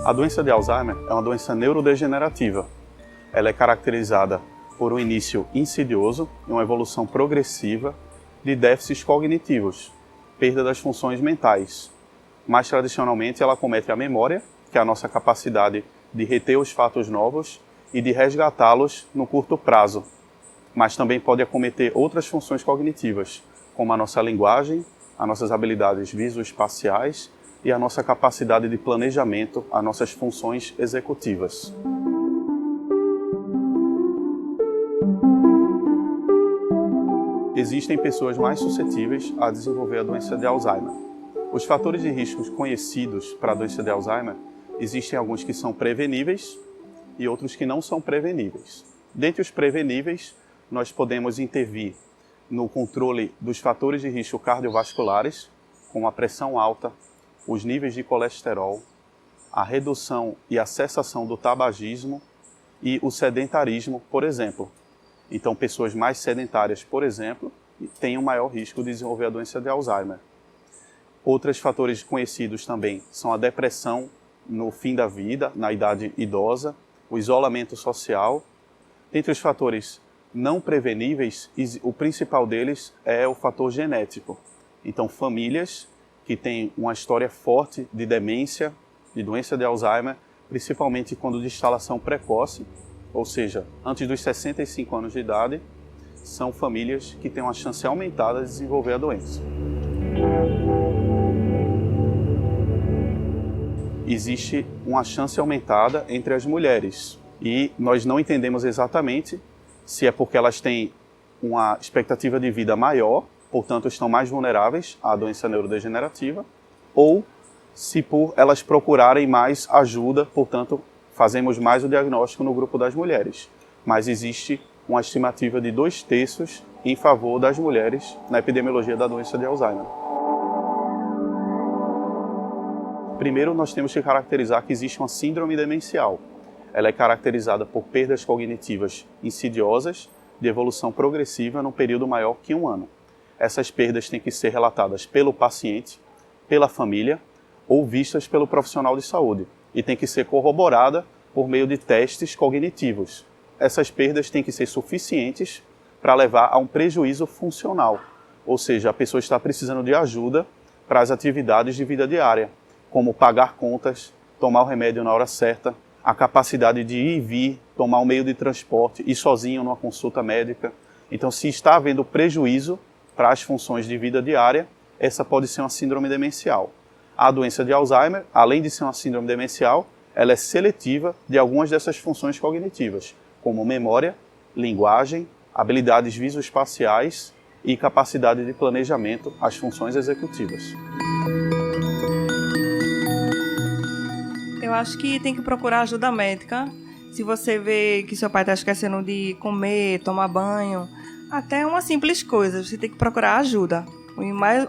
A doença de Alzheimer é uma doença neurodegenerativa. Ela é caracterizada por um início insidioso e uma evolução progressiva de déficits cognitivos, perda das funções mentais. Mais tradicionalmente, ela acomete a memória, que é a nossa capacidade de reter os fatos novos e de resgatá-los no curto prazo. Mas também pode acometer outras funções cognitivas, como a nossa linguagem, as nossas habilidades visoespaciais e a nossa capacidade de planejamento, as nossas funções executivas. Existem pessoas mais suscetíveis a desenvolver a doença de Alzheimer. Os fatores de riscos conhecidos para a doença de Alzheimer, existem alguns que são preveníveis e outros que não são preveníveis. Dentre os preveníveis, nós podemos intervir no controle dos fatores de risco cardiovasculares, como a pressão alta, os níveis de colesterol, a redução e a cessação do tabagismo e o sedentarismo, por exemplo. Então, pessoas mais sedentárias, por exemplo, têm um maior risco de desenvolver a doença de Alzheimer. Outros fatores conhecidos também são a depressão no fim da vida, na idade idosa, o isolamento social. Entre os fatores não preveníveis, o principal deles é o fator genético. Então, famílias que têm uma história forte de demência, de doença de Alzheimer, principalmente quando de instalação precoce, ou seja, antes dos 65 anos de idade, são famílias que têm uma chance aumentada de desenvolver a doença. Existe uma chance aumentada entre as mulheres e nós não entendemos exatamente se é porque elas têm uma expectativa de vida maior, portanto estão mais vulneráveis à doença neurodegenerativa, ou se por elas procurarem mais ajuda, portanto fazemos mais o diagnóstico no grupo das mulheres. Mas existe uma estimativa de 2/3 em favor das mulheres na epidemiologia da doença de Alzheimer. Primeiro, nós temos que caracterizar que existe uma síndrome demencial. Ela é caracterizada por perdas cognitivas insidiosas de evolução progressiva num período maior que 1 ano. Essas perdas têm que ser relatadas pelo paciente, pela família ou vistas pelo profissional de saúde e tem que ser corroborada por meio de testes cognitivos. Essas perdas têm que ser suficientes para levar a um prejuízo funcional, ou seja, a pessoa está precisando de ajuda para as atividades de vida diária, como pagar contas, tomar o remédio na hora certa, a capacidade de ir e vir, tomar um meio de transporte, ir sozinho numa consulta médica. Então, se está havendo prejuízo para as funções de vida diária, essa pode ser uma síndrome demencial. A doença de Alzheimer, além de ser uma síndrome demencial, ela é seletiva de algumas dessas funções cognitivas, como memória, linguagem, habilidades visoespaciais e capacidade de planejamento, as funções executivas. Eu acho que tem que procurar ajuda médica. Se você vê que seu pai está esquecendo de comer, tomar banho, até uma simples coisa, você tem que procurar ajuda.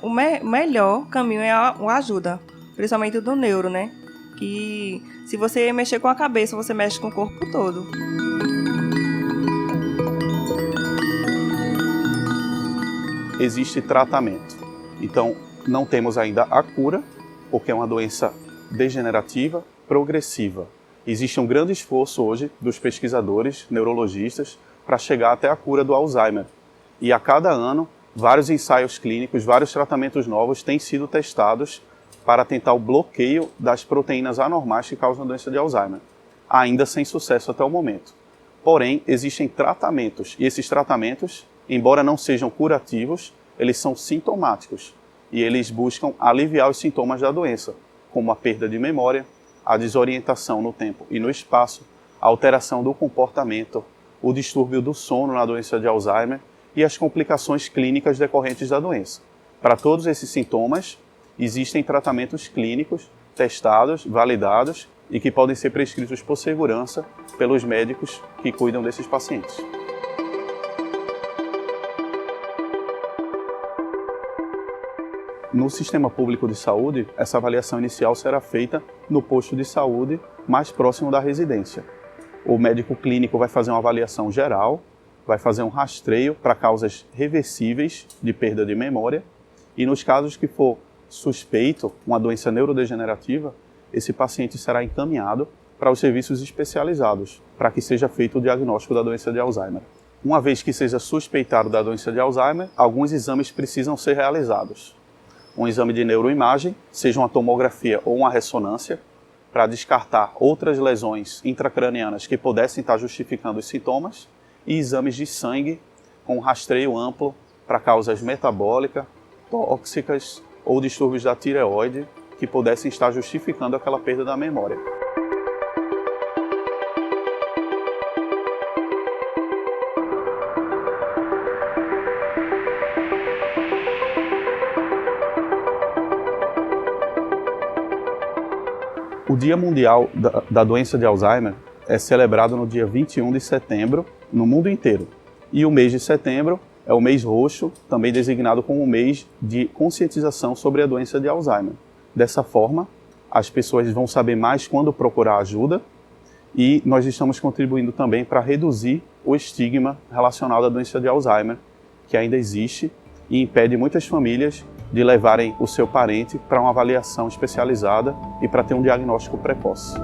O melhor caminho é a ajuda, principalmente do neuro, né? Que se você mexer com a cabeça, você mexe com o corpo todo. Existe tratamento. Então, não temos ainda a cura, porque é uma doença degenerativa, progressiva. Existe um grande esforço hoje dos pesquisadores, neurologistas, para chegar até a cura do Alzheimer. E a cada ano, vários ensaios clínicos, vários tratamentos novos têm sido testados para tentar o bloqueio das proteínas anormais que causam a doença de Alzheimer, ainda sem sucesso até o momento. Porém, existem tratamentos, e esses tratamentos, embora não sejam curativos, eles são sintomáticos, e eles buscam aliviar os sintomas da doença, como a perda de memória, a desorientação no tempo e no espaço, a alteração do comportamento, o distúrbio do sono na doença de Alzheimer e as complicações clínicas decorrentes da doença. Para todos esses sintomas, existem tratamentos clínicos testados, validados e que podem ser prescritos por segurança pelos médicos que cuidam desses pacientes. No sistema público de saúde, essa avaliação inicial será feita no posto de saúde mais próximo da residência. O médico clínico vai fazer uma avaliação geral, vai fazer um rastreio para causas reversíveis de perda de memória e nos casos que for suspeito uma doença neurodegenerativa, esse paciente será encaminhado para os serviços especializados, para que seja feito o diagnóstico da doença de Alzheimer. Uma vez que seja suspeitado da doença de Alzheimer, alguns exames precisam ser realizados. Um exame de neuroimagem, seja uma tomografia ou uma ressonância, para descartar outras lesões intracranianas que pudessem estar justificando os sintomas, e exames de sangue com rastreio amplo para causas metabólicas, tóxicas ou distúrbios da tireoide que pudessem estar justificando aquela perda da memória. O Dia Mundial da Doença de Alzheimer é celebrado no dia 21 de setembro no mundo inteiro. E o mês de setembro é o mês roxo, também designado como o mês de conscientização sobre a doença de Alzheimer. Dessa forma, as pessoas vão saber mais quando procurar ajuda e nós estamos contribuindo também para reduzir o estigma relacionado à doença de Alzheimer, que ainda existe e impede muitas famílias de levarem o seu parente para uma avaliação especializada e para ter um diagnóstico precoce.